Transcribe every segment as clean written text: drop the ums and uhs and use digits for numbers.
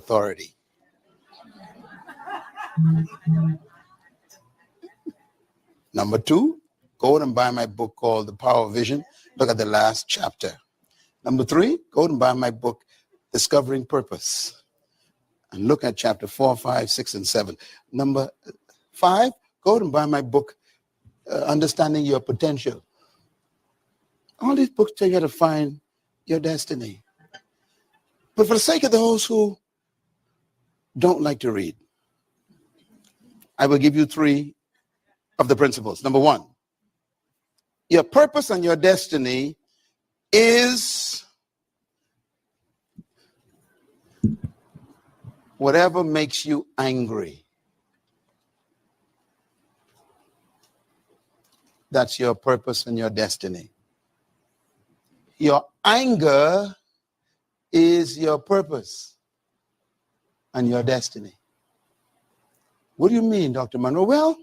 authority. Number two, go and buy my book called The Power of Vision. Look at the last chapter. Number three, go and buy my book, Discovering Purpose. And look at chapter 4, 5, 6, and 7. Number 5, go and buy my book, Understanding Your Potential. All these books tell you how to find your destiny. But for the sake of those who don't like to read, I will give you 3 of the principles. Number 1, your purpose and your destiny is whatever makes you angry. That's your purpose and your destiny. Your anger is your purpose and your destiny. What do you mean, Dr. Monroe? Well,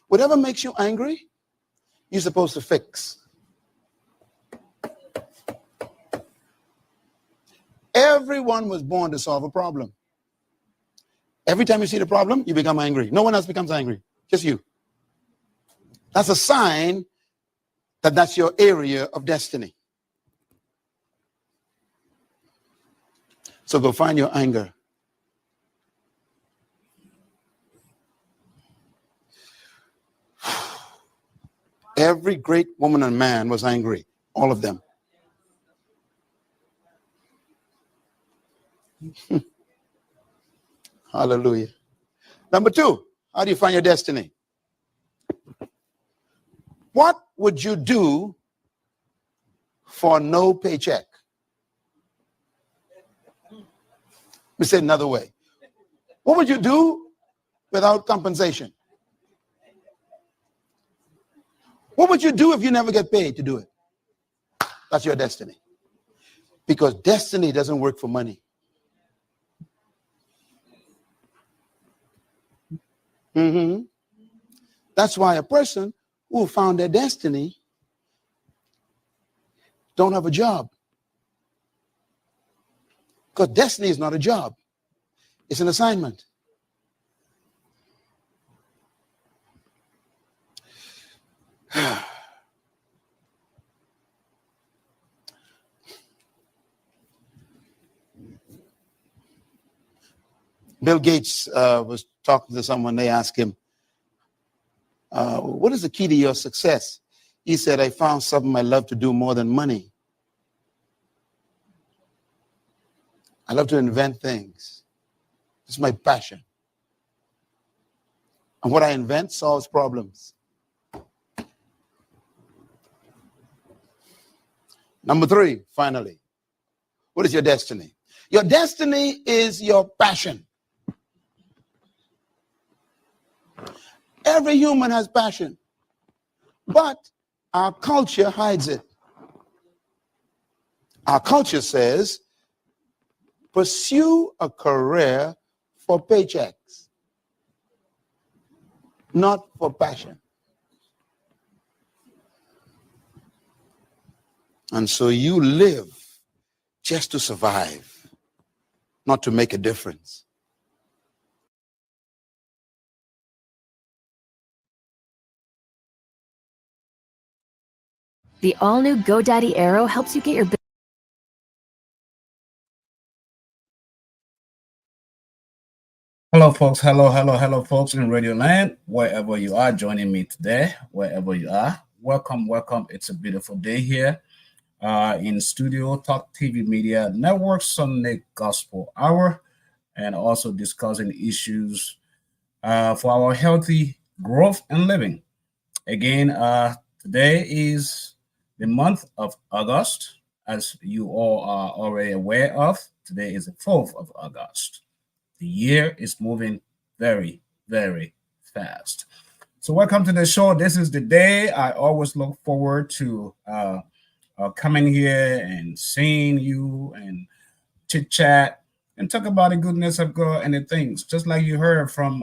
whatever makes you angry, you're supposed to fix. Everyone was born to solve a problem. Every time you see the problem, you become angry. No one else becomes angry, just you. That's a sign that that's your area of destiny. So go find your anger. Every great woman and man was angry, all of them. Hallelujah. Number 2, how do you find your destiny? What would you do for no paycheck? Let me say it another way. What would you do without compensation? What would you do if you never get paid to do it? That's your destiny. Because destiny doesn't work for money. That's why a person who found their destiny don't have a job. Because destiny is not a job. It's an assignment. Bill Gates was talking to someone. They asked him, what is the key to your success? He said, I found something I love to do more than money. I love to invent things. It's my passion. And what I invent solves problems. Number 3, finally, what is your destiny? Your destiny is your passion. Every human has passion, but our culture hides it. Our culture says, pursue a career for paychecks, not for passion. And so you live just to survive, not to make a difference. The all-new GoDaddy Aero helps you get your Hello, folks. Hello, folks in Radio Land, wherever you are joining me today, wherever you are. Welcome. It's a beautiful day here in Studio Talk TV Media Network Sunday Gospel Hour, and also discussing issues for our healthy growth and living. Again, today is the month of August, as you all are already aware of. Today is the 4th of August. The year is moving very, very fast. So welcome to the show. This is the day I always look forward to coming here and seeing you and chit chat and talk about the goodness of God and the things, just like you heard from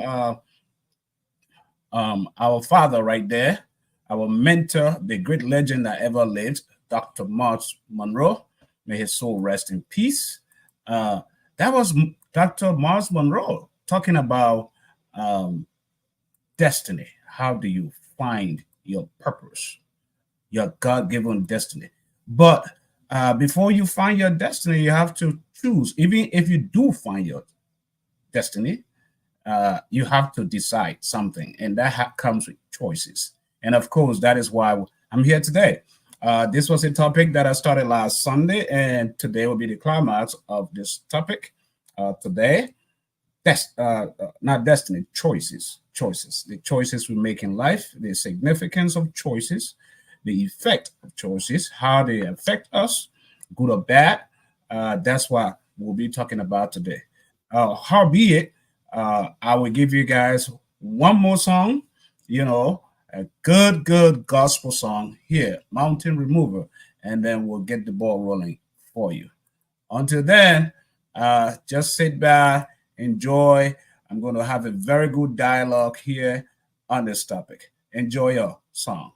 our father right there, our mentor, the great legend that ever lived, Dr. Myles Munroe. May his soul rest in peace. That was Dr. Miles Monroe, talking about destiny. How do you find your purpose, your God-given destiny? But before you find your destiny, you have to choose. Even if you do find your destiny, you have to decide something, and that comes with choices. And of course, that is why I'm here today. This was a topic that I started last Sunday, and today will be the climax of this topic. Today, not destiny, choices. The choices we make in life, the significance of choices, the effect of choices, how they affect us, good or bad. That's what we'll be talking about today. Howbeit, I will give you guys one more song, a good gospel song here, Mountain Remover, and then we'll get the ball rolling for you. Until then, just sit back, enjoy. I'm going to have a very good dialogue here on this topic. Enjoy your song.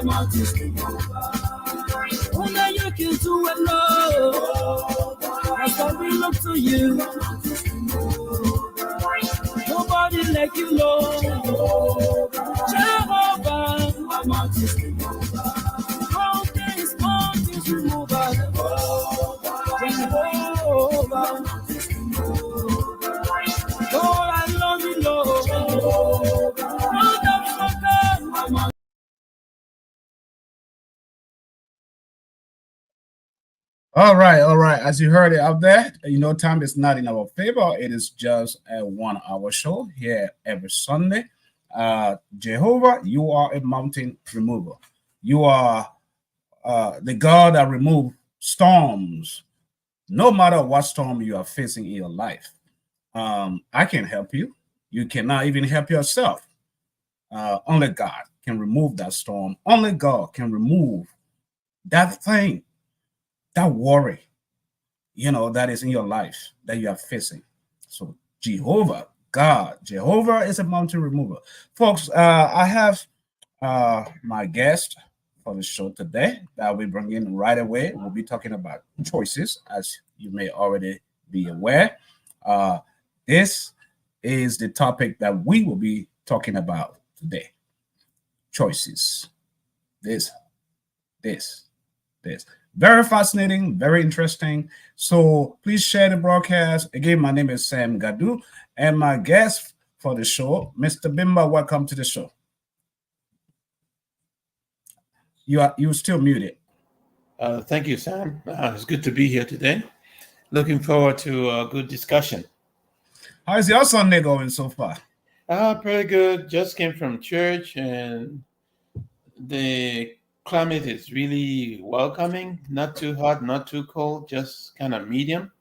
Only you can do it, Lord. That's why we look to you. Nobody like you, Lord. Jehovah, mountains remover. Jehovah, Lord, I love you, Lord. Wonderful God. All right, all right. As you heard it out there, time is not in our favor. It is just a 1-hour show here every Sunday. Jehovah, you are a mountain remover. You are the God that removes storms, no matter what storm you are facing in your life. I can help you. You cannot even help yourself. Only God can remove that storm. Only God can remove that thing, that worry, that is in your life that you are facing. So Jehovah, God, Jehovah is a mountain remover. Folks, I have my guest for the show today that we bring in right away. We'll be talking about choices, as you may already be aware. This is the topic that we will be talking about today. Choices. This. Very fascinating, very interesting. So please share the broadcast. Again, my name is Sam Gadu, and my guest for the show, Mr. Bimba. Welcome to the show. You're still muted. Thank you, Sam. It's good to be here today. Looking forward to a good discussion. How is your Sunday going so far? Pretty good. Just came from church, and the climate is really welcoming. Not too hot, not too cold, just kind of medium.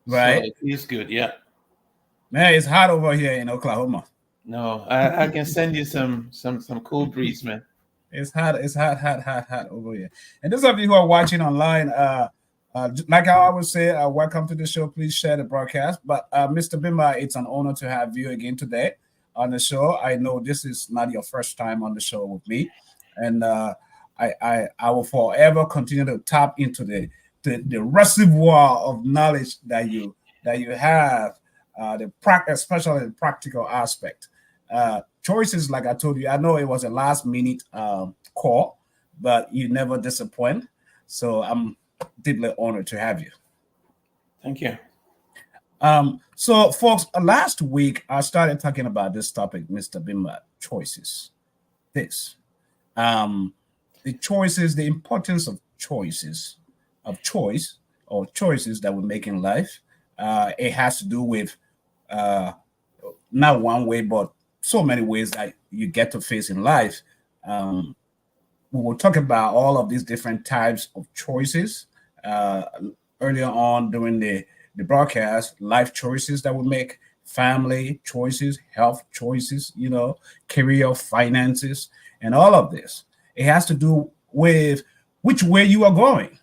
Right. So it feels good, yeah. Man, it's hot over here in Oklahoma. No, I can send you some cool breeze, man. It's hot over here. And those of you who are watching online, like I always say, welcome to the show. Please share the broadcast. But Mr. Bimba, it's an honor to have you again today on the show. I know this is not your first time on the show with me, and I will forever continue to tap into the reservoir of knowledge that you have, especially the practical aspect. Choices, like I told you, I know it was a last minute call, but you never disappoint. So I'm deeply honored to have you. Thank you. So folks, last week I started talking about this topic, Mr. Bimba, choices. The choices, the importance of choices, choices that we make in life. It has to do with not one way, but so many ways that you get to face in life. We will talk about all of these different types of choices earlier on during the broadcast. Life choices that we make, family choices, health choices, career, finances, and all of this. It has to do with which way you are going.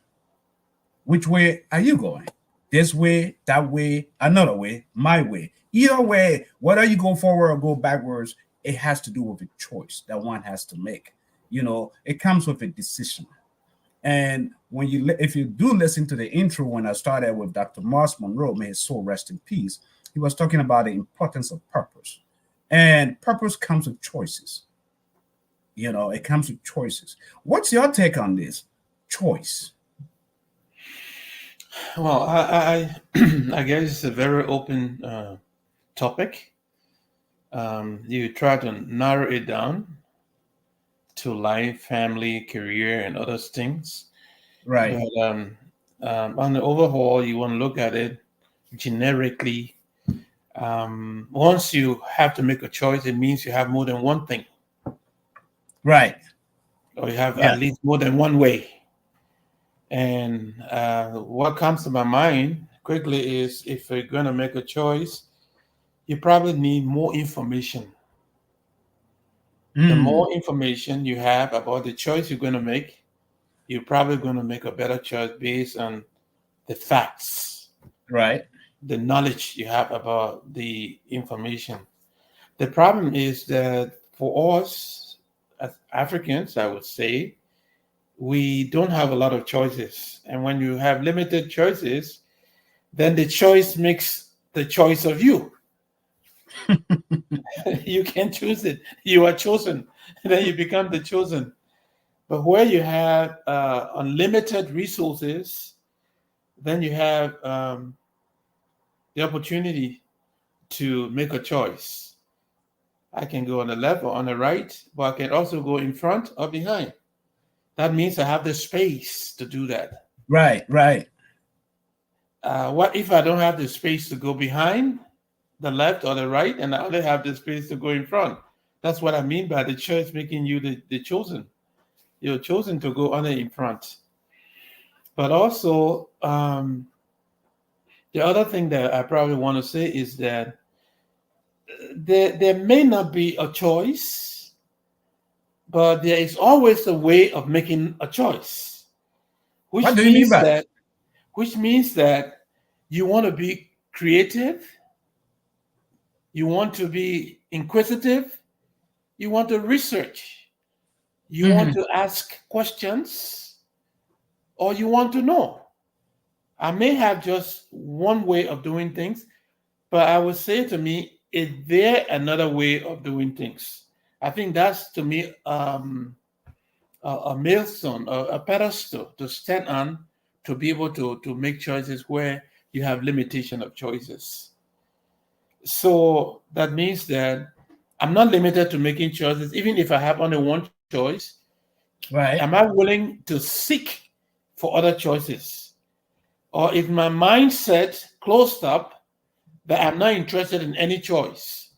Which way are you going? This way, that way, another way, my way. Either way, whether you go forward or go backwards, it has to do with a choice that one has to make. It comes with a decision. And if you do listen to the intro when I started with Dr. Mars Monroe, may his soul rest in peace, he was talking about the importance of purpose. And purpose comes with choices. It comes with choices. What's your take on this? Choice. Well, I guess it's a very open topic. You try to narrow it down to life, family, career, and other things. Right. But on the overall, you want to look at it generically. Once you have to make a choice, it means you have more than one thing. Right. Or you have at least more than one way. And what comes to my mind quickly is if you're going to make a choice, you probably need more information. The more information you have about the choice you're going to make, you're probably going to make a better choice based on the facts. Right. The knowledge you have about the information. The problem is that for us, as Africans, I would say, we don't have a lot of choices. And when you have limited choices, then the choice makes the choice of you. You can choose it. You are chosen. Then you become the chosen. But where you have unlimited resources, then you have the opportunity to make a choice. I can go on the left or on the right, but I can also go in front or behind. That means I have the space to do that. Right. What if I don't have the space to go behind, the left or the right, and I only have the space to go in front? That's what I mean by the choice making you the chosen. You're chosen to go only in front. But also, the other thing that I probably want to say is that there may not be a choice, but there is always a way of making a choice. What do you mean by that? Which means that you want to be creative, you want to be inquisitive, you want to research, you want to ask questions, or you want to know. I may have just one way of doing things, but I would say to me, is there another way of doing things? I think that's, to me, a millstone, a pedestal to stand on, to be able to make choices where you have limitation of choices. So that means that I'm not limited to making choices, even if I have only one choice. right? Am I willing to seek for other choices? Or is my mindset closed up that I'm not interested in any choice?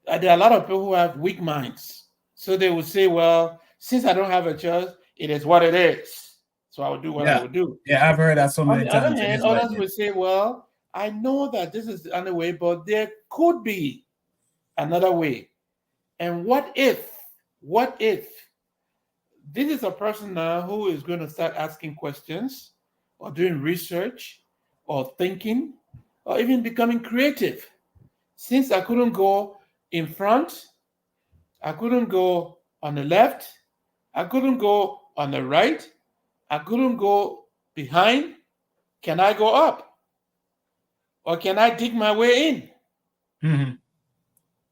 There are a lot of people who have weak minds. So they would say, well, since I don't have a choice, it is what it is. So I would do what I would do. Yeah, I've heard that so On many the times. other hand, others would say, well, I know that this is the only way, but there could be another way. And what if this is a person now who is going to start asking questions or doing research or thinking or even becoming creative? Since I couldn't go in front, I couldn't go on the left, I couldn't go on the right, I couldn't go behind, can I go up? Or can I dig my way in? Mm-hmm.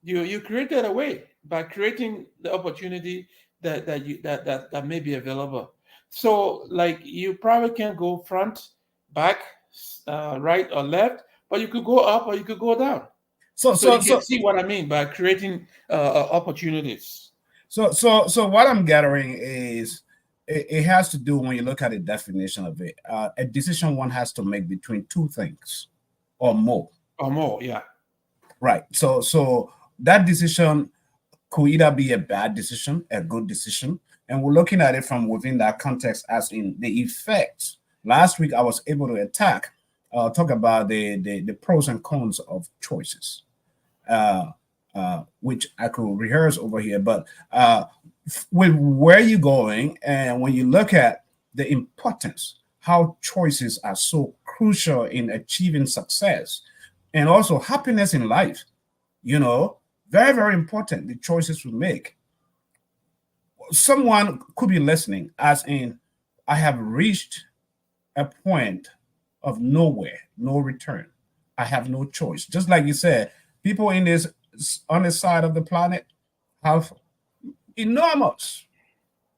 You created a way by creating the opportunity that may be available. So, like, you probably can't go front, back, right or left, but you could go up or you could go down. So you can see what I mean by creating opportunities. So what I'm gathering is it has to do, when you look at the definition of it, a decision one has to make between two things or more. Or more, yeah. Right. So that decision could either be a bad decision, a good decision, and we're looking at it from within that context, as in the effects. Last week, I was able to talk about the pros and cons of choices, which I could rehearse over here. But with where you're going, and when you look at the importance, how choices are so crucial in achieving success and also happiness in life, very, very important, the choices we make. Someone could be listening, as in, I have reached a point of nowhere, no return. I have no choice. Just like you said, people on this side of the planet have enormous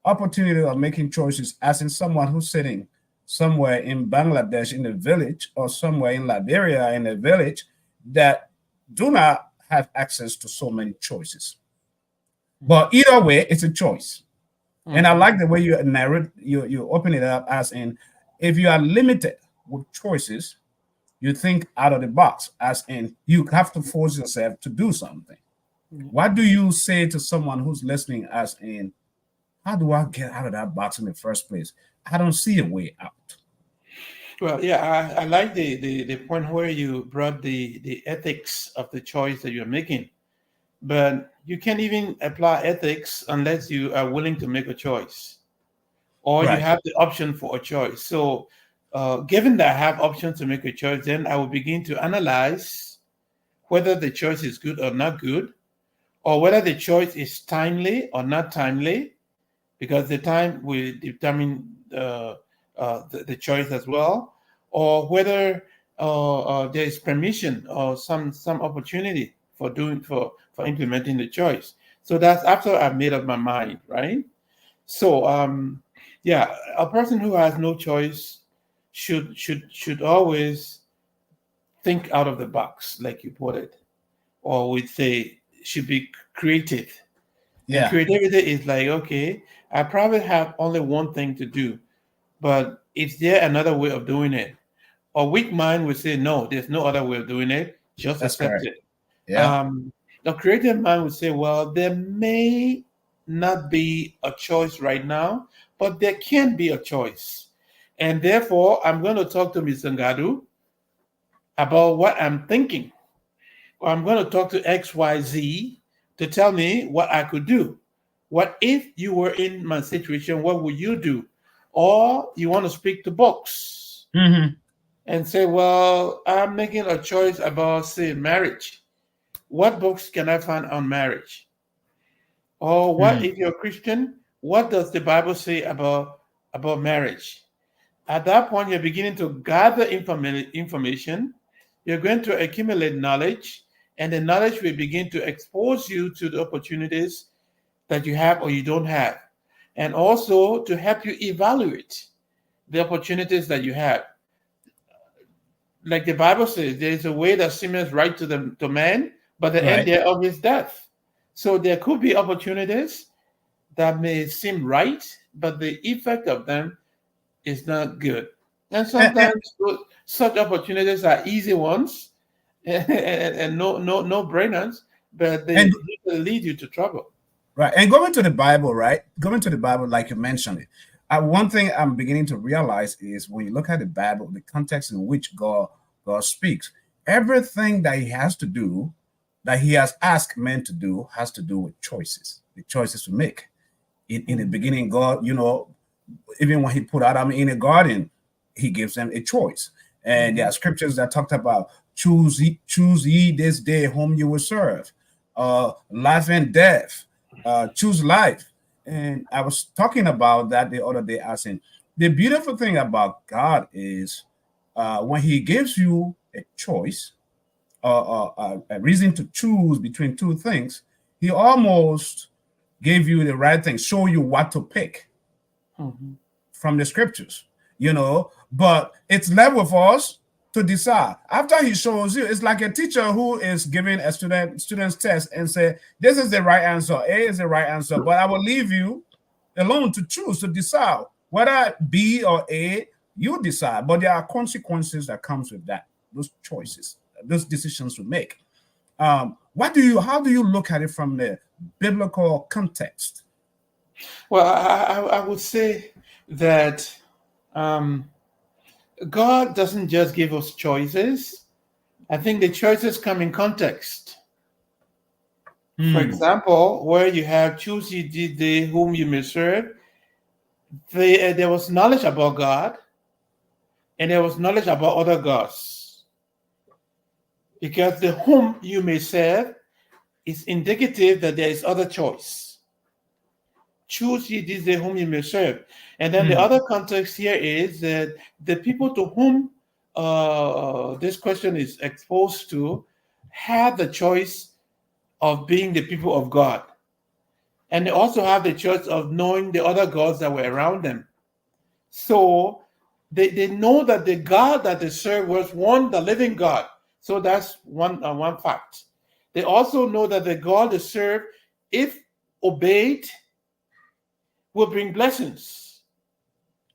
opportunity of making choices, as in someone who's sitting somewhere in Bangladesh in a village, or somewhere in Liberia in a village, that do not have access to so many choices. But either way, it's a choice. And I like the way you narrate, you open it up, as in, if you are limited with choices, you think out of the box, as in, you have to force yourself to do something. What do you say to someone who's listening, as in, how do I get out of that box in the first place? I don't see a way out. Well, yeah, I like the point where you brought the ethics of the choice that you're making. But you can't even apply ethics unless you are willing to make a choice, or Right. you have the option for a choice. So given that I have options to make a choice, then I will begin to analyze whether the choice is good or not good, or whether the choice is timely or not timely, because the time will determine the choice as well, or whether there is permission or some opportunity for implementing the choice. So that's after I've made up my mind, right? So yeah, a person who has no choice should always think out of the box, like you put it, or we'd say should be creative. Yeah. And creativity is like, okay, I probably have only one thing to do, but is there another way of doing it? A weak mind would say, no, there's no other way of doing it. Just That's accept correct. it. Yeah. A creative mind would say, well, there may not be a choice right now, but there can be a choice. And therefore, I'm going to talk to Ms. Ngadu about what I'm thinking. Or I'm going to talk to XYZ to tell me what I could do. What if you were in my situation? What would you do? Or you want to speak to books and say, well, I'm making a choice about, say, marriage. What books can I find on marriage? Or what if you're a Christian? What does the Bible say about marriage? At that point, you're beginning to gather information. You're going to accumulate knowledge, and the knowledge will begin to expose you to the opportunities that you have or you don't have, and also to help you evaluate the opportunities that you have. Like the Bible says, there is a way that seemeth right to man, but the end thereof is death. So there could be opportunities that may seem right, but the effect of them is not good. And sometimes such opportunities are easy ones and no brainers, but they lead you to trouble. Right. And going to the Bible, right? Going to the Bible, like you mentioned it. One thing I'm beginning to realize is when you look at the Bible, the context in which God speaks, everything that he has to do, that he has asked men to do, has to do with choices, the choices to make. In the beginning, God, even when he put Adam in a garden, he gives them a choice. And there are scriptures that talked about choose ye this day whom you will serve, life and death, choose life. And I was talking about that the other day, asking the beautiful thing about God is when he gives you a choice, a reason to choose between two things, he almost gave you the right thing, show you what to pick from the scriptures, but it's left with us to decide. After he shows you, it's like a teacher who is giving a student's test and say, this is the right answer, A is the right answer, but I will leave you alone to choose, to decide whether B or A, you decide, but there are consequences that comes with that, those choices, those decisions to make. How do you look at it from the biblical context? Well, I would say that God doesn't just give us choices. I think the choices come in context. For example, where you have choose ye this day whom you may serve, there was knowledge about God, and there was knowledge about other gods. Because the whom you may serve is indicative that there is other choice. Choose ye this day whom you may serve. And then the other context here is that the people to whom this question is exposed to have the choice of being the people of God. And they also have the choice of knowing the other gods that were around them. So they know that the God that they serve was one, the living God. So that's one fact. They also know that the God they serve, if obeyed, will bring blessings.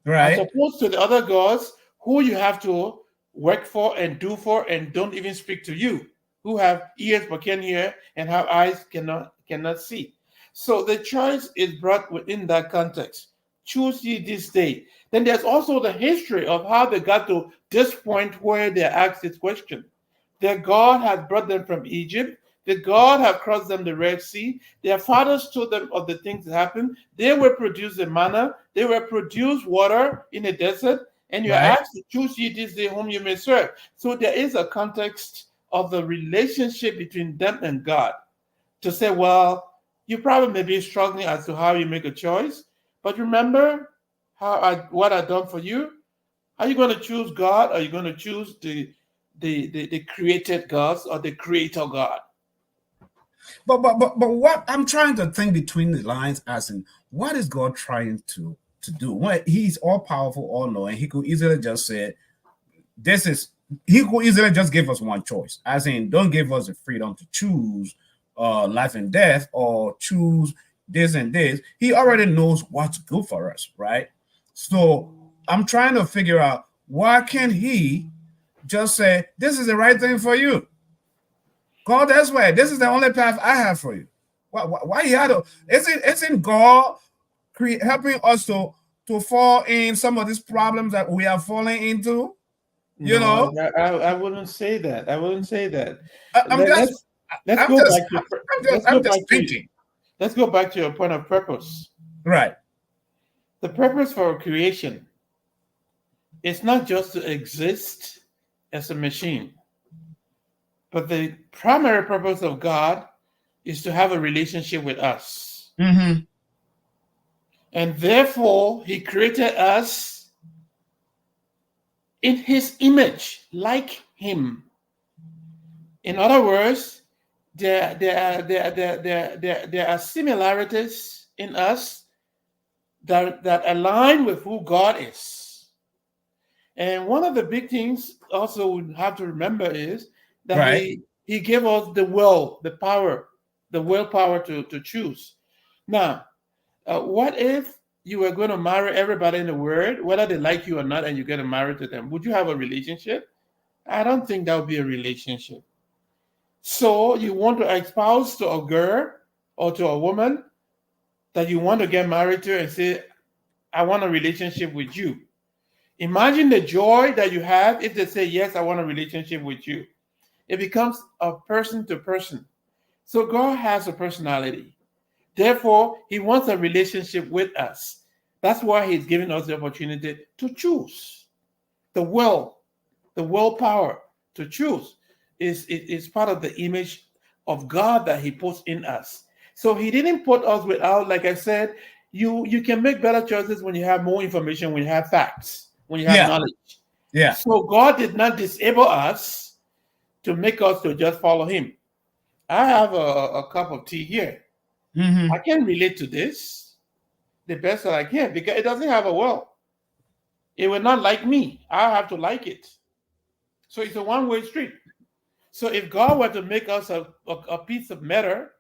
Right. As opposed to the other gods who you have to work for and do for and don't even speak to you, who have ears but can't hear and have eyes cannot see. So the choice is brought within that context. Choose ye this day. Then there's also the history of how they got to this point where they're asked this question. Their God had brought them from Egypt. The God had crossed them the Red Sea. Their fathers told them of the things that happened. They were produced the manna. They were produced water in the desert. And you're asked to choose ye this day whom you may serve. So there is a context of the relationship between them and God. to say, well, you probably may be struggling as to how you make a choice, but remember what I've done for you. Are you going to choose God, or are you going to choose the created gods or the creator God? But what I'm trying to think between the lines, as in, what is God trying to do? Well, he's all powerful, all knowing. He could easily just say, he could easily just give us one choice, as in, don't give us the freedom to choose life and death, or choose this and this. He already knows what's good for us, right? So I'm trying to figure out, why can't he just say, this is the right thing for you? Go this way. This is the only path I have for you. Why you had to? Isn't God helping us to fall in some of these problems that we are falling into? You know, I wouldn't say that. I wouldn't say that. I'm just thinking. Let's go back to your point of purpose. Right. The purpose for creation is not just to exist as a machine, but the primary purpose of God is to have a relationship with us. Mm-hmm. And therefore, he created us in his image, like him. In other words, there are similarities in us that align with who God is. And one of the big things also we have to remember is that right. he gave us the willpower to choose. Now, what if you were going to marry everybody in the world, whether they like you or not, and you get married to them? Would you have a relationship? I don't think that would be a relationship. So you want to espouse to a girl or to a woman that you want to get married to and say, I want a relationship with you. Imagine the joy that you have if they say, yes, I want a relationship with you. It becomes a person to person. So God has a personality. Therefore, he wants a relationship with us. That's why he's giving us the opportunity to choose. The willpower to choose is part of the image of God that he puts in us. So he didn't put us without, like I said, you can make better choices when you have more information, when you have facts, when you have knowledge. Yeah. So God did not disable us to make us to just follow him. I have a cup of tea here. Mm-hmm. I can relate to this the best that I can because it doesn't have a well. It will not like me. I have to like it. So it's a one-way street. So if God were to make us a piece of matter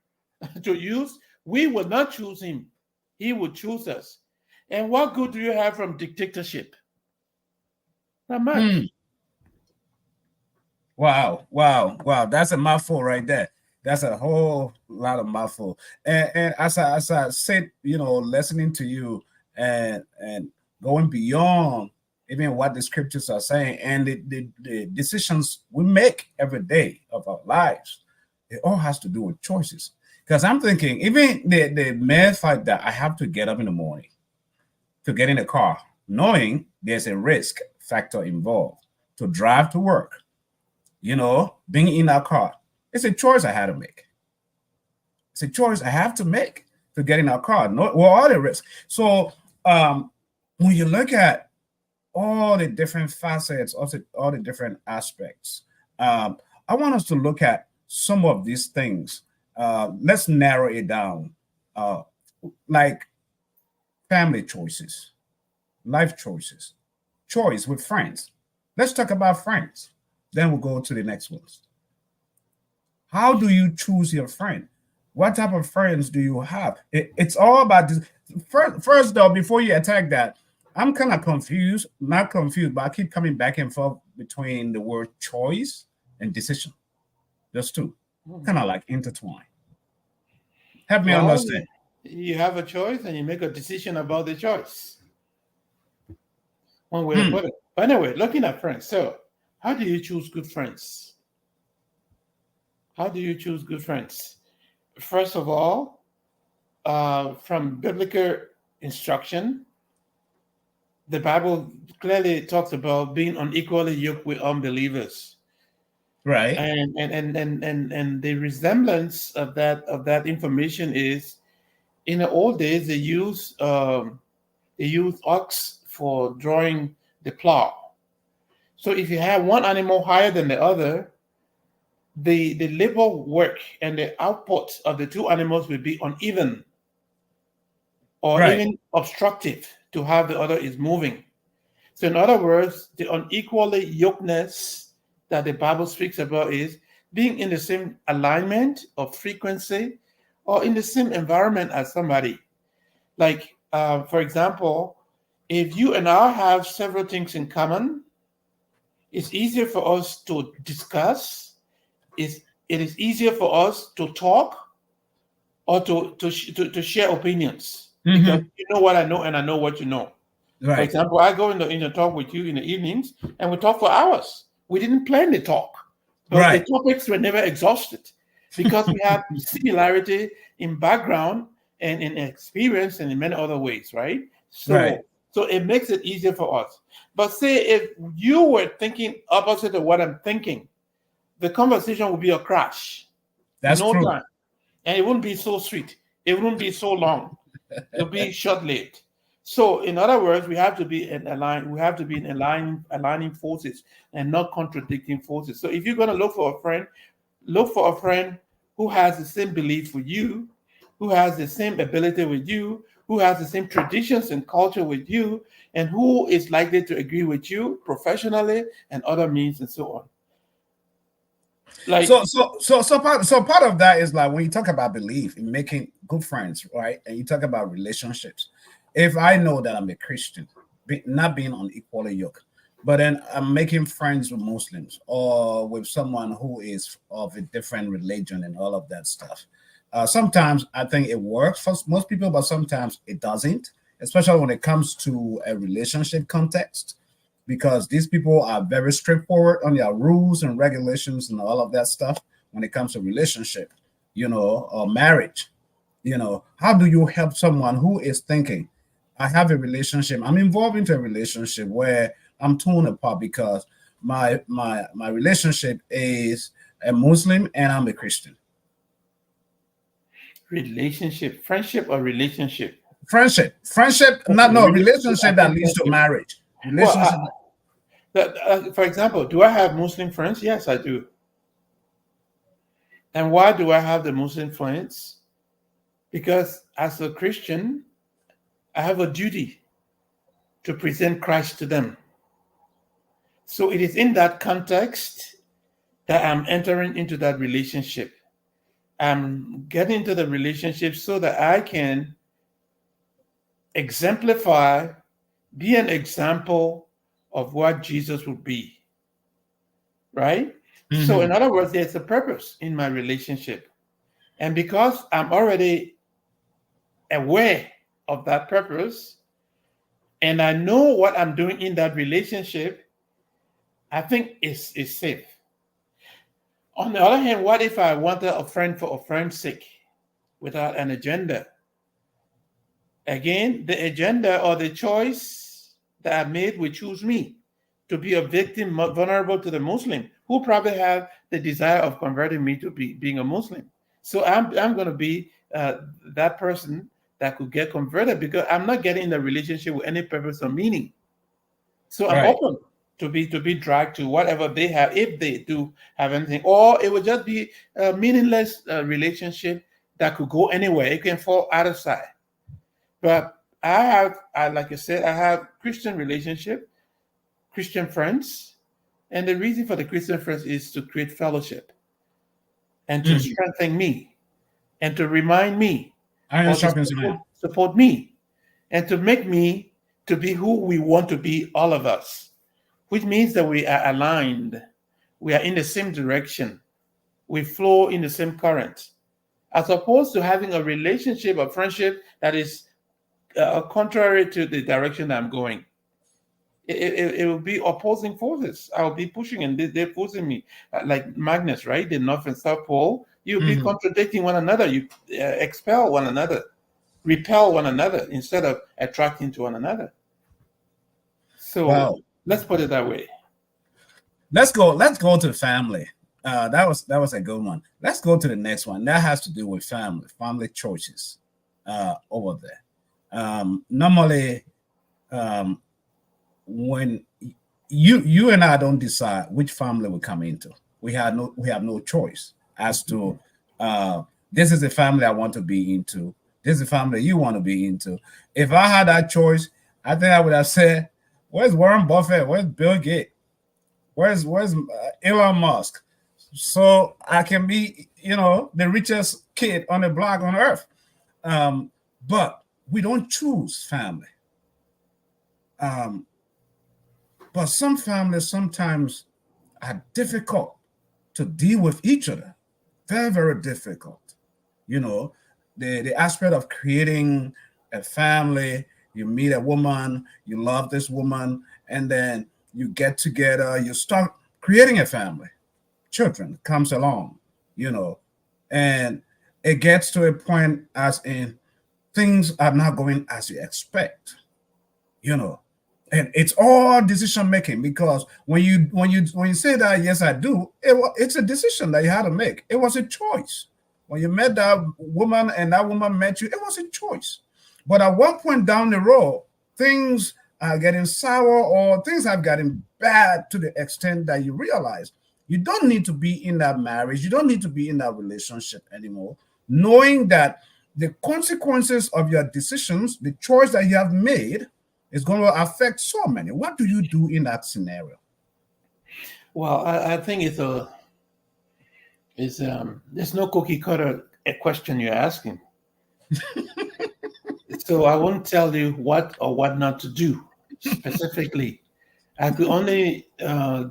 to use, we would not choose him. He would choose us. And what good do you have from dictatorship? Not much. Wow. That's a mouthful right there. That's a whole lot of mouthful. And as I said, listening to you and going beyond even what the scriptures are saying and the decisions we make every day of our lives, it all has to do with choices. Because I'm thinking, even the mere fact that I have to get up in the morning to get in a car, knowing there's a risk factor involved, to drive to work, being in that car, it's a choice I had to make. It's a choice I have to make to get in our car. All the risks. So when you look at all the different facets, all the different aspects, I want us to look at some of these things. Let's narrow it down, like family choices, life choices, choice with friends. Let's talk about friends. Then we'll go to the next ones. How do you choose your friend? What type of friends do you have? It's all about this. First, though, before you attack that, I'm kind of confused. Not confused, but I keep coming back and forth between the word choice and decision. Those two, kind of like intertwined. Help me understand. You have a choice and you make a decision about the choice. One way to put it. But anyway, looking at friends. So, how do you choose good friends? How do you choose good friends? First of all, from biblical instruction, the Bible clearly talks about being unequally yoked with unbelievers. Right. And the resemblance of that information is, in the old days they used ox for drawing the plow. So if you have one animal higher than the other, the labor work and the output of the two animals will be uneven, or Right. even obstructive to how the other is moving. So in other words, the unequally yokeness that the Bible speaks about is being in the same alignment of frequency or in the same environment as somebody. Like, for example, if you and I have several things in common, it's easier for us to discuss. It is easier for us to talk or to share opinions, because you know what I know and I know what you know. Right. For example, I go in the talk with you in the evenings and we talk for hours. We didn't plan the talk, but Right. the topics were never exhausted because we have similarity in background and in experience and in many other ways, right? So, Right. so it makes it easier for us. But say if you were thinking opposite of what I'm thinking, the conversation would be a crash. That's no true. time. And it wouldn't be so sweet. It wouldn't be so long. It'll be short-lived. So, in other words, we have to be in aligning forces and not contradicting forces. So, if you're going to look for a friend who has the same belief with you, who has the same ability with you, who has the same traditions and culture with you, and who is likely to agree with you professionally and other means and so on. Like, so part of that is like when you talk about belief in making good friends, right? And you talk about relationships. If I know that I'm a Christian, not being on equally yoked, but then I'm making friends with Muslims or with someone who is of a different religion and all of that stuff. Sometimes I think it works for most people, but sometimes it doesn't, especially when it comes to a relationship context, because these people are very straightforward on their rules and regulations and all of that stuff when it comes to relationship, or marriage. How do you help someone who is thinking, I have a relationship, I'm involved into a relationship where I'm torn apart because my relationship is a Muslim and I'm a Christian? Relationship, friendship or relationship? Friendship, relationship that leads to marriage. Relationship. For example, do I have Muslim friends? Yes, I do. And why do I have the Muslim friends? Because as a Christian, I have a duty to present Christ to them. So it is in that context that I'm entering into that relationship. I'm getting into the relationship so that I can exemplify, be an example of what Jesus would be, right? Mm-hmm. So in other words, there's a purpose in my relationship. And because I'm already aware of that purpose and I know what I'm doing in that relationship, I think it's safe. On the other hand, what if I wanted a friend for a friend's sake without an agenda? Again, the agenda or the choice that I made will choose me to be a victim vulnerable to the Muslim who probably have the desire of converting me to being a Muslim. So I'm going to be that person that could get converted because I'm not getting in the relationship with any purpose or meaning. So I'm open to be dragged to whatever they have, if they do have anything, or it would just be a meaningless relationship that could go anywhere. It can fall out of sight. But like I said, I have Christian relationship, Christian friends, and the reason for the Christian friends is to create fellowship and to strengthen me and to remind me, support me, and to make me to be who we want to be, all of us, which means that we are aligned, we are in the same direction, we flow in the same current, as opposed to having a relationship, a friendship that is contrary to the direction I'm going. It will be opposing forces. I'll be pushing and they're pushing me like magnets, right? The North and South Pole. You'll be contradicting one another. You expel one another, repel one another instead of attracting to one another. So let's put it that way. Let's go to family. That was a good one. Let's go to the next one. That has to do with family choices over there. Normally, when you and I don't decide which family we come into, we have no choice as to this is the family I want to be into. This is the family you want to be into. If I had that choice, I think I would have said, "Where's Warren Buffett? Where's Bill Gates? Where's Elon Musk?" So I can be, the richest kid on the block on earth. But we don't choose family. But some families sometimes are difficult to deal with each other. Very, very difficult. The aspect of creating a family, you meet a woman, you love this woman, and then you get together, you start creating a family. Children comes along, and it gets to a point as in things are not going as you expect, and it's all decision making, because when you say that, yes, I do, it's a decision that you had to make. It was a choice. When you met that woman and that woman met you, it was a choice. But at one point down the road, things are getting sour, or things have gotten bad to the extent that you realize you don't need to be in that marriage. You don't need to be in that relationship anymore, knowing that the consequences of your decisions, the choice that you have made, is going to affect so many. What do you do in that scenario? Well, I think there's no cookie cutter question you're asking. So I won't tell you what or what not to do specifically. I could only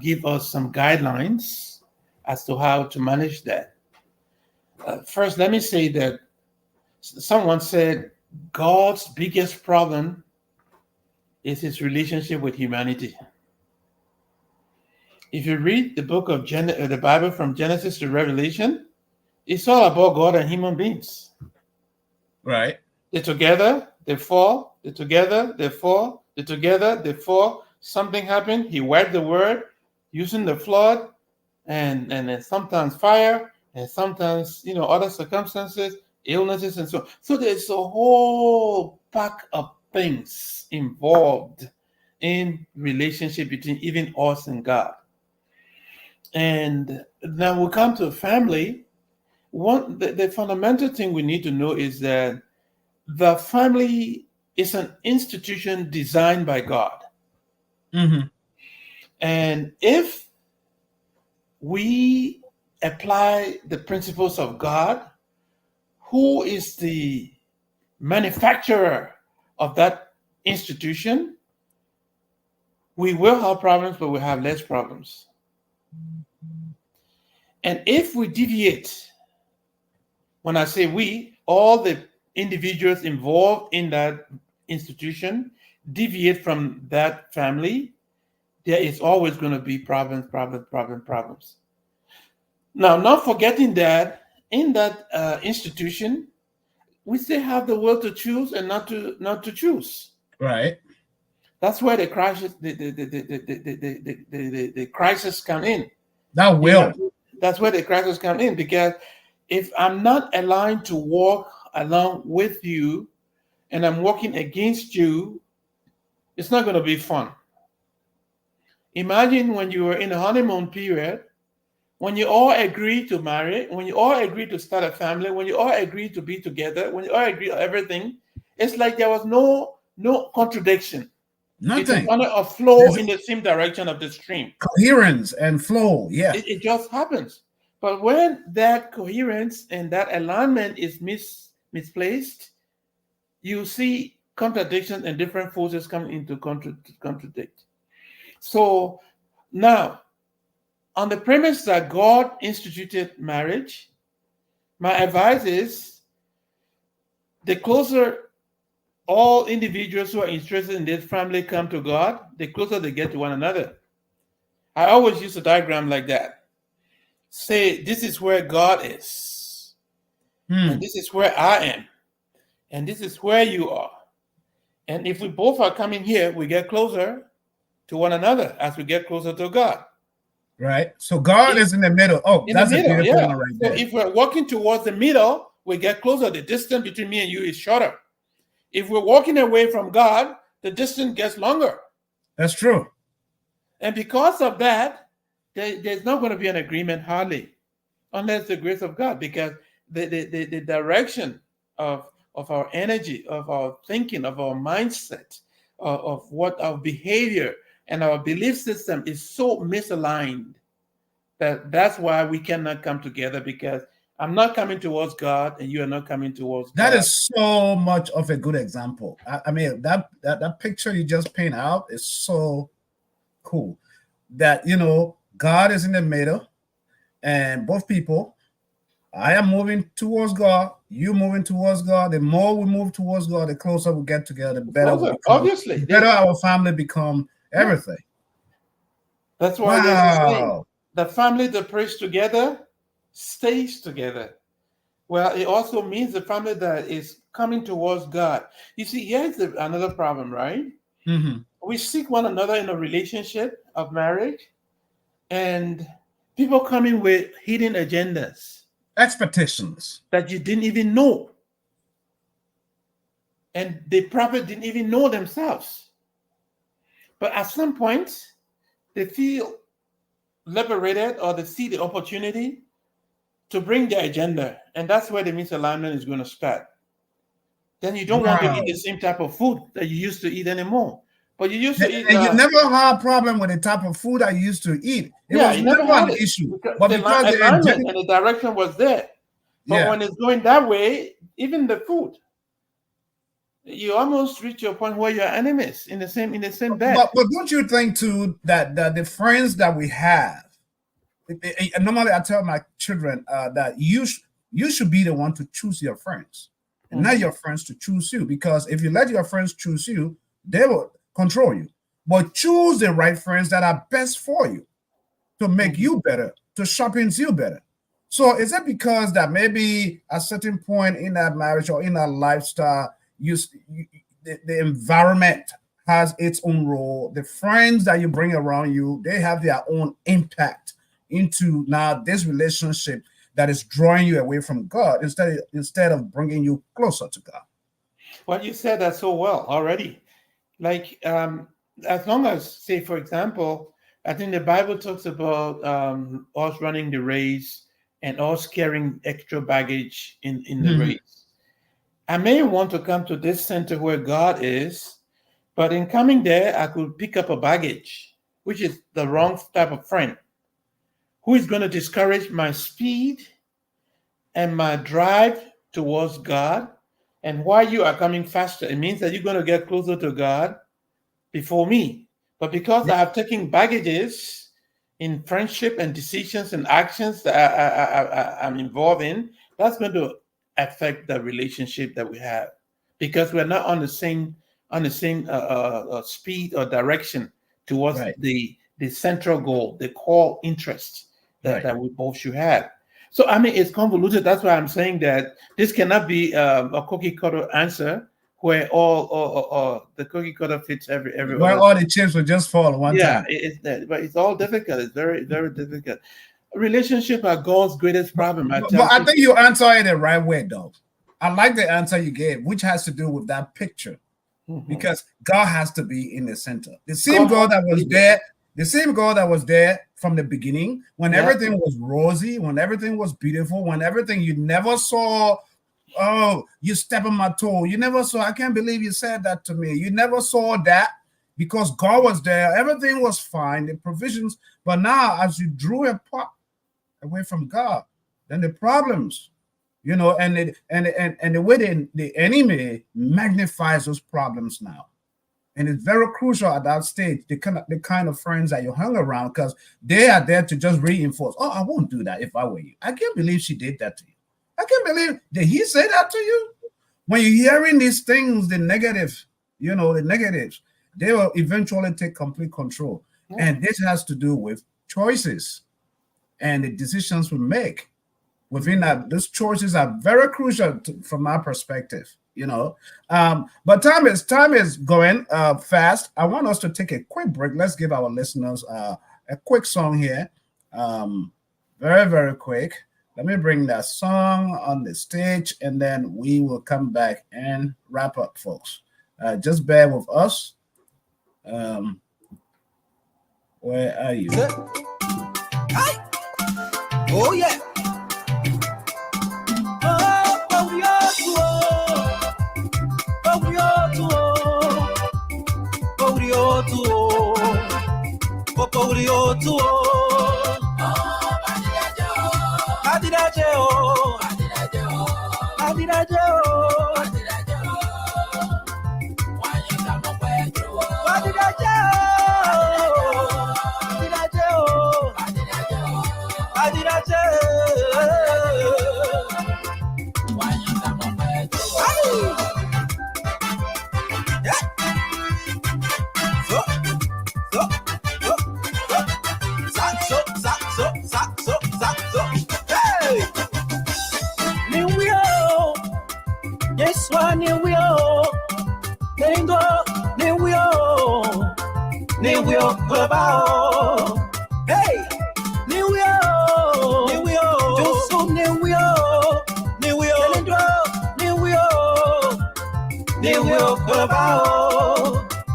give us some guidelines as to how to manage that. First, let me say that someone said God's biggest problem is his relationship with humanity. If you read the book of the Bible from Genesis to Revelation, it's all about God and human beings. Right. They're together, they fall. They're together, they fall. They're together, they fall. Something happened. He wiped the word using the flood, and then sometimes fire, and sometimes other circumstances, illnesses, and so on. So there's a whole pack of things involved in relationship between even us and God. And then we come to family. The fundamental thing we need to know is that the family is an institution designed by God. Mm-hmm. And if we apply the principles of God, who is the manufacturer of that institution, we will have problems, but we'll have less problems. And if we deviate, when I say we, all the individuals involved in that institution deviate from that family, there is always going to be problems. Now, not forgetting that in that institution, we still have the will to choose and not to choose. Right. That's where the crisis, the crisis come in. That will. That's where the crisis come in, because if I'm not aligned to walk along with you, and I'm working against you, it's not going to be fun. Imagine when you were in a honeymoon period, when you all agree to marry, when you all agree to start a family, when you all agree to be together, when you all agree on everything, it's like there was no contradiction. Nothing. It's on a flow in the same direction of the stream. Coherence and flow, yeah. It just happens. But when that coherence and that alignment is misplaced, you see contradictions and different forces come into contradict. So now, on the premise that God instituted marriage, my advice is the closer all individuals who are interested in this family come to God, the closer they get to one another. I always use a diagram like that. Say, this is where God is, and this is where I am, and this is where you are. And if we both are coming here, we get closer to one another as we get closer to God. Right. So God is in the middle. Oh, In that's the a middle, beautiful yeah. one right So there. if we're walking towards the middle, we get closer. The distance between me and you is shorter. If we're walking away from God, the distance gets longer. That's true. And because of that, there's not going to be an agreement hardly, unless the grace of God, because the direction of our energy, of our thinking, of our mindset, of what our behavior and our belief system is so misaligned that's why we cannot come together, because I'm not coming towards God and you are not coming towards God. That is so much of a good example. I mean, that picture you just paint out is so cool. That, you know, God is in the middle, and both people, I am moving towards God, you moving towards God. The more we move towards God, the closer we get together, the better we become. Obviously, the better our family become everything. That's why there's a saying, the family that prays together stays together. Well, it also means the family that is coming towards God. You see, here's another problem, right? Mm-hmm. We seek one another in a relationship of marriage, and people coming with hidden agendas, expectations that you didn't even know, and the prophet didn't even know themselves. But at some point, they feel liberated, or they see the opportunity to bring their agenda, and that's where the misalignment is going to start. Then you don't want to eat the same type of food that you used to eat anymore. But you used to eat. And you never had a problem with the type of food I used to eat. It was never an issue. But because the alignment and the direction was there. But when it's going that way, even the food, you almost reach your point where you're enemies in the same bed. But don't you think too that the friends that we have, normally I tell my children that you should be the one to choose your friends, and not your friends to choose you. Because if you let your friends choose you, they will control you. But choose the right friends that are best for you, to make you better, to sharpen you better. So is it because that maybe at a certain point in that marriage or in that lifestyle, the environment has its own role? The friends that you bring around you, they have their own impact into now this relationship that is drawing you away from God instead of bringing you closer to God. Well, you said that so well already. Like, as long as, say, for example, I think the Bible talks about us running the race and us carrying extra baggage in the race. I may want to come to this center where God is, but in coming there, I could pick up a baggage, which is the wrong type of friend, who is going to discourage my speed and my drive towards God. And while you are coming faster, it means that you're going to get closer to God before me. But because I have taken baggages in friendship and decisions and actions that I'm involved in, that's going to affect the relationship that we have, because we're not on the same speed or direction towards the central goal, the core interest that we both should have. So, I mean, it's convoluted. That's why I'm saying that this cannot be a cookie cutter answer where all the cookie cutter fits every where all the chips will just fall one time. But it's all difficult. It's very, very difficult. Relationship are God's greatest problem. But I think you answer it the right way, though. I like the answer you gave, which has to do with that picture, because God has to be in the center. The same God that was there. The same God that was there from the beginning, when everything was rosy, when everything was beautiful, when everything you never saw, oh, you step on my toe. You never saw, I can't believe you said that to me. You never saw that because God was there. Everything was fine, the provisions. But now, as you drew apart away from God, then the problems, you know, and the way the enemy magnifies those problems now. And it's very crucial at that stage, the kind of friends that you hung around, because they are there to just reinforce. Oh, I won't do that if I were you. I can't believe she did that to you. I can't believe, did he say that to you? When you're hearing these things, the negative, you know, the negatives, they will eventually take complete control. And this has to do with choices and the decisions we make within that. Those choices are very crucial from my perspective. You know, but time is going fast. I want us to take a quick break. Let's give our listeners a quick song here, Very, very quick. Let me bring that song on the stage, and then we will come back and wrap up, folks. Just bear with us. Where are you? Oh yeah. Yes, one new wheel. New wheel, hey, new wheel, just so new wheel, new wheel,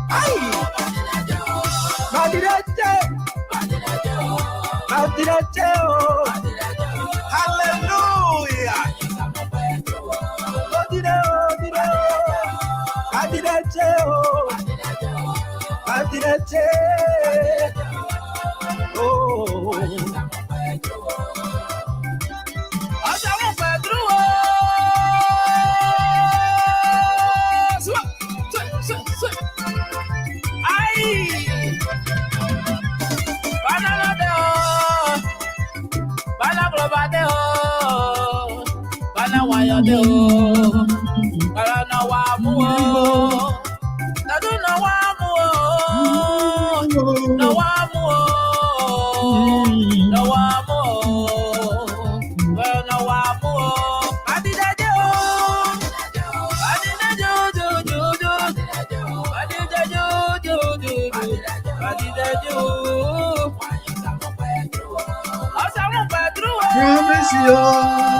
ay, hallelujah. Promise you. Oh yeah.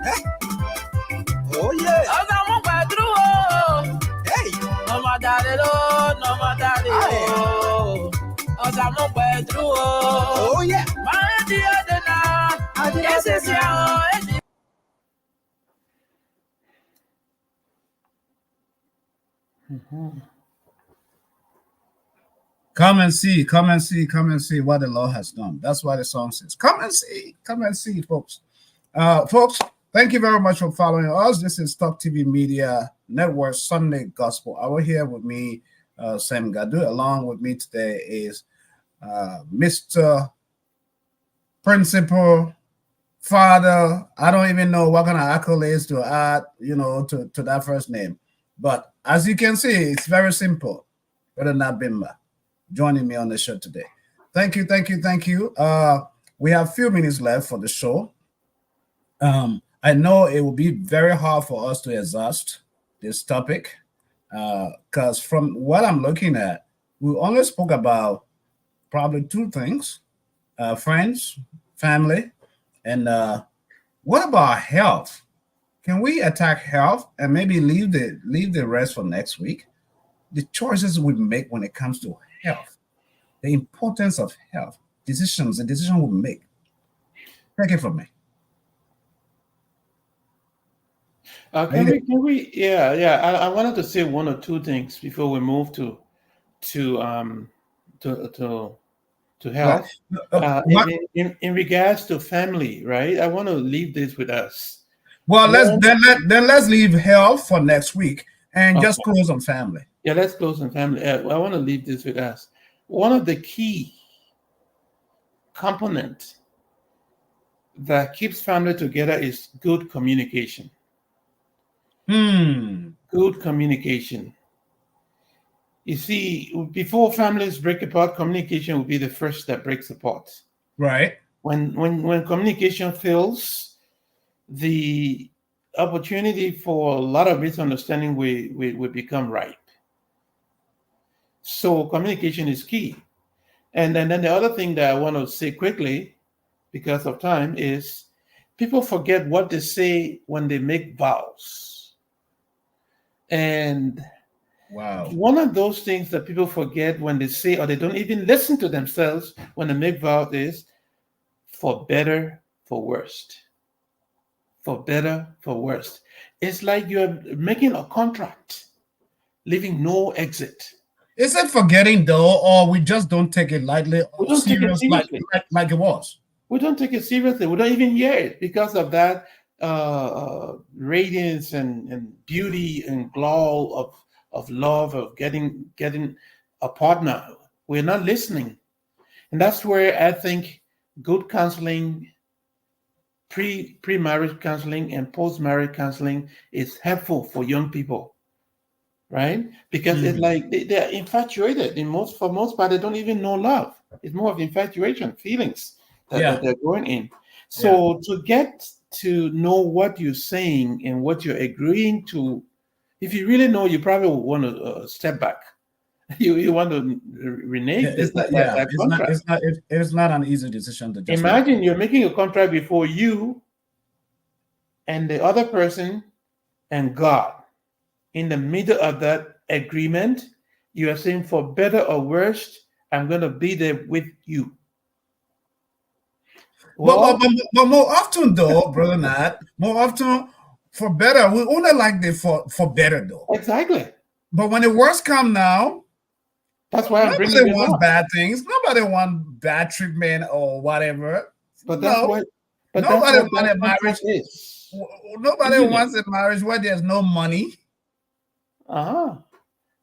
Hey. Oh yeah. Come and see what the Lord has done. That's why the song says, come and see, folks. Folks, thank you very much for following us. This is Talk TV Media Network Sunday Gospel Hour. Here with me, Sam Gadu. Along with me today is Mr. Principal, Father. I don't even know what kind of accolades to add, to that first name. But as you can see, it's very simple. Brother Nabimba joining me on the show today. Thank you. We have a few minutes left for the show. I know it will be very hard for us to exhaust this topic because from what I'm looking at, we only spoke about probably two things: friends, family, and what about health? Can we attack health and maybe leave the rest for next week? The choices we make when it comes to health, the importance of health, the decision we make. Take it from me. Can we? Yeah. I wanted to say one or two things before we move to health. In regards to family, right? I want to leave this with us. Well, let's leave health for next week and just close on family. Yeah, let's close on family. I want to leave this with us. One of the key components that keeps family together is good communication. Good communication. You see, before families break apart, communication will be the first that breaks apart. Right. When communication fails, the opportunity for a lot of misunderstanding we become ripe. So communication is key. And then the other thing that I want to say quickly, because of time, is people forget what they say when they make vows. And Wow. one of those things that people forget when they say, or they don't even listen to themselves when they make vows, is for better, for worst. For better, for worst. It's like you're making a contract, leaving no exit. Is it forgetting though, or we just don't take it lightly We or don't take it serious like seriously. it was? We don't take it seriously. We don't even hear it because of that radiance and beauty and glow of love, of getting a partner. We're not listening. And that's where I think good counseling, pre-marriage counseling and post-marriage counseling is helpful for young people, right? Because it's like they're infatuated. For most part, they don't even know love. It's more of infatuation, feelings that they're going in. So to get to know what you're saying and what you're agreeing to, if you really know, you probably want to step back. You want to renege It's not an easy decision to just imagine make. you're making a contract before you and the other person and God. In the middle of that agreement, you are saying, for better or worse, I'm going to be there with you. Well, But more often though, brother Nat, more often for better, we only like the for better though. Exactly. But when the worst come now, that's why I'm bringing nobody it wants up. bad things. Nobody wants bad treatment or whatever. But that's what. But nobody that's what wants a marriage. Is. Nobody wants a marriage where there's no money. But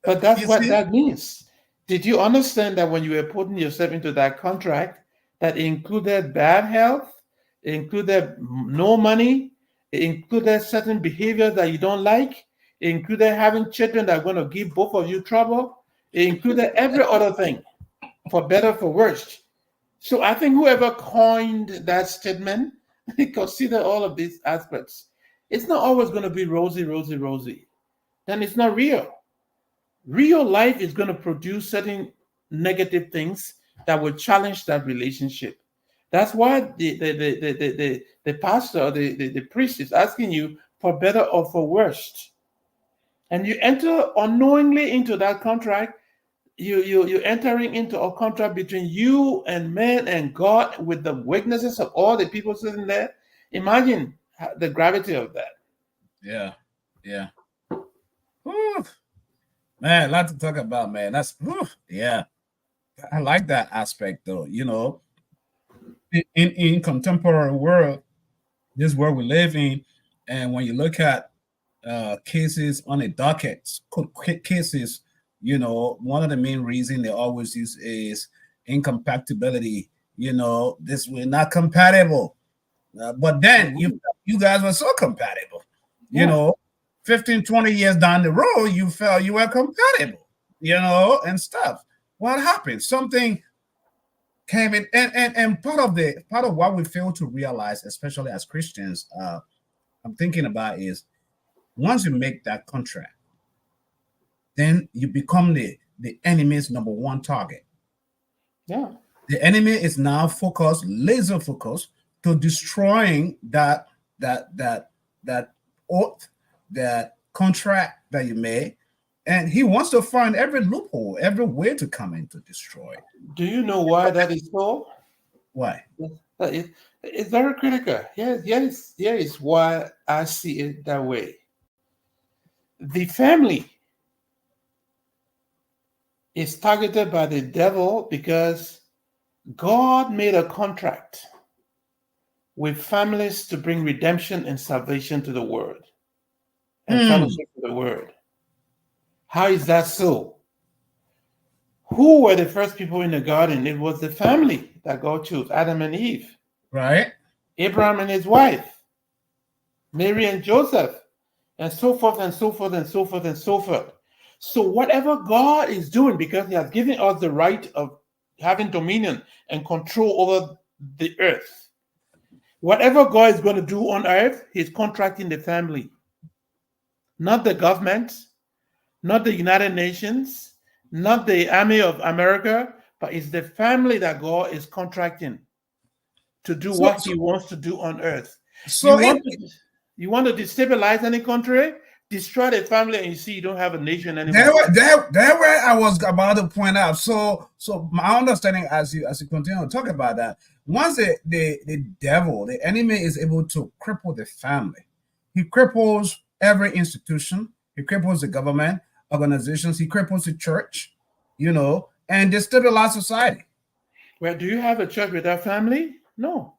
that's what that means. Did you understand that when you were putting yourself into that contract, that included bad health, it included no money, it included certain behaviors that you don't like, it included having children that are going to give both of you trouble, it included every other thing, for better, for worse. So I think whoever coined that statement consider all of these aspects. It's not always going to be rosy, rosy, rosy. Then it's not real. Real life is going to produce certain negative things that will challenge that relationship. That's why the pastor or the priest is asking you for better or for worse. And you enter unknowingly into that contract. You're entering into a contract between you and man and God with the weaknesses of all the people sitting there. Imagine the gravity of that. Yeah. Whew. Man, a lot to talk about, man. That's yeah. I like that aspect though. You know, in contemporary world, this world we live in, and when you look at cases on the docket, cases, you know, one of the main reasons they always use is incompatibility. You know, we're not compatible. But then you guys were so compatible. You know, 15, 20 years down the road, you felt you were compatible, you know, and stuff. What happened? Something came in, and part of what we fail to realize, especially as Christians, I'm thinking about is once you make that contract, then you become the enemy's number one target. Yeah. The enemy is now laser focused to destroying that oath, that contract that you made, and he wants to find every loophole, every way to come in to destroy. Do you know why that is so? Why? It's very critical. Here is why I see it that way. The family is targeted by the devil because God made a contract with families to bring redemption and salvation to the world and fellowship to the world. How is that so? Who were the first people in the garden? It was the family that God chose, Adam and Eve. Right. Abraham and his wife, Mary and Joseph, and so forth and so forth and so forth and so forth. So whatever God is doing, because he has given us the right of having dominion and control over the earth, Whatever God is going to do on earth, he's contracting the family, not the government, not the United Nations, not the Army of America, but it's the family that God is contracting to do what he wants to do on earth. So you want to destabilize any country, destroy the family, and you see you don't have a nation anymore. There where I was about to point out. So my understanding as you continue to talk about that, once the devil, the enemy, is able to cripple the family, he cripples every institution, he cripples the government, organizations, he cripples the church, and destabilize society. Well, do you have a church without family? No.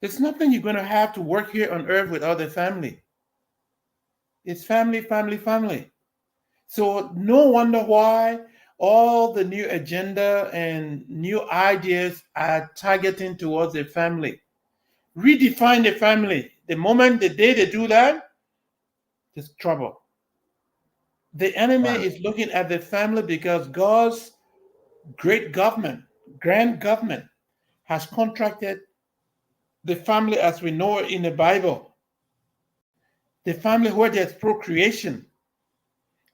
There's nothing you're going to have to work here on earth without the family. It's family, family, family. So no wonder why all the new agenda and new ideas are targeting towards the family. Redefine the family. The day they do that, there's trouble. The enemy is looking at the family because God's great government, grand government, has contracted the family as we know it in the Bible. The family where there's procreation,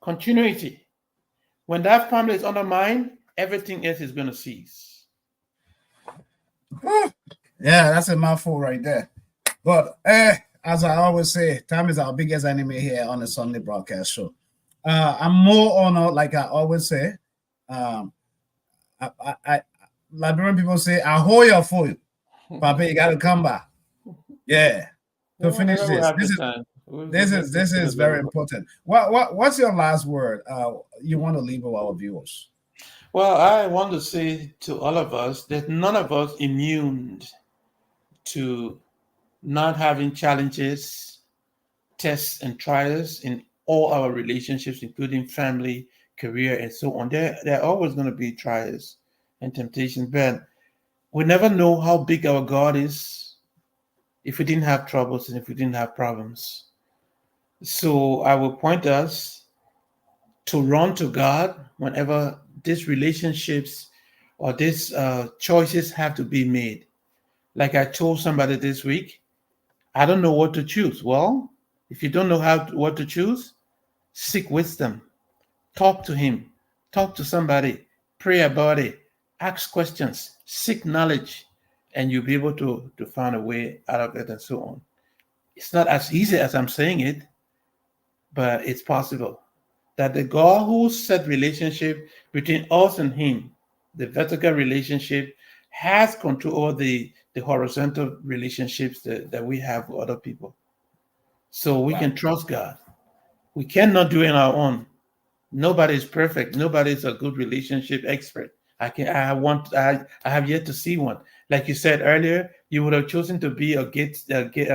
continuity. When that family is undermined, everything else is going to cease. Yeah, that's a mouthful right there. But as I always say, time is our biggest enemy here on the Sunday broadcast show. I'm more on, like I always say, Liberian people say, "Ahoy for you, Papa, you got to come back." Yeah, to finish this. This is very important. What's your last word you want to leave with our viewers? Well, I want to say to all of us that none of us immune to not having challenges, tests, and trials in all our relationships, including family, career, and so on. There are always going to be trials and temptations, but we never know how big our God is if we didn't have troubles and if we didn't have problems. So I will point us to run to God whenever these relationships or these choices have to be made. Like I told somebody this week, I don't know what to choose. Well, if you don't know what to choose, seek wisdom. Talk to him. Talk to somebody. Pray about it. Ask questions. Seek knowledge. And you'll be able to find a way out of it and so on. It's not as easy as I'm saying it, but it's possible. That the God who set relationship between us and him, the vertical relationship, has control over the horizontal relationships that we have with other people. So we can trust God. We cannot do it on our own. Nobody is perfect. Nobody is a good relationship expert. I have yet to see one. Like you said earlier, you would have chosen to be a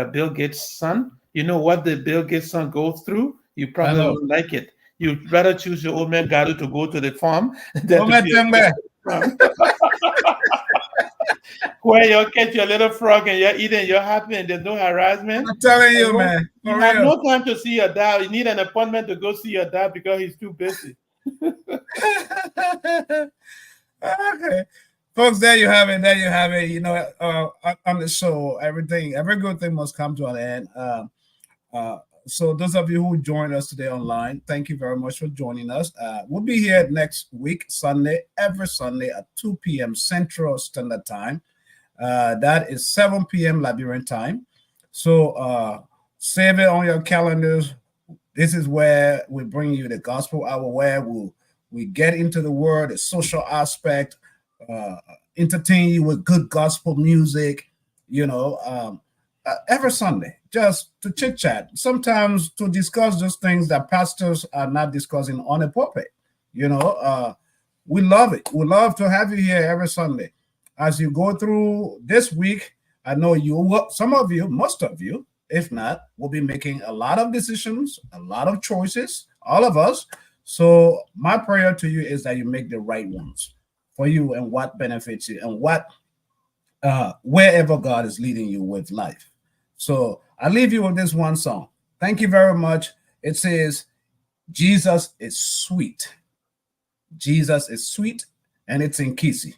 Bill Gates' son. You know what the Bill Gates' son goes through? You probably wouldn't like it. You'd rather choose your old man Garu to go to the farm than to be where you catch your little frog and you're eating, you're happy, and there's no harassment. I'm telling you, man. You have no time to see your dad. You need an appointment to go see your dad because he's too busy. Okay. Folks, there you have it. There you have it. On the show, every good thing must come to an end. So those of you who joined us today online, thank you very much for joining us. We'll be here next week, Sunday, every Sunday at 2 p.m. Central Standard Time. That is 7 p.m. Liberian time. So save it on your calendars. This is where we bring you the gospel hour, where we get into the word, the social aspect, entertain you with good gospel music, every Sunday, just to chit chat, sometimes to discuss those things that pastors are not discussing on the pulpit. We love it. We love to have you here every Sunday. As you go through this week, I know some of you, most of you, if not, will be making a lot of decisions, a lot of choices, all of us. So my prayer to you is that you make the right ones for you and what benefits you and wherever God is leading you with life. So I leave you with this one song. Thank you very much. It says, Jesus is sweet. Jesus is sweet, and it's in Kisi.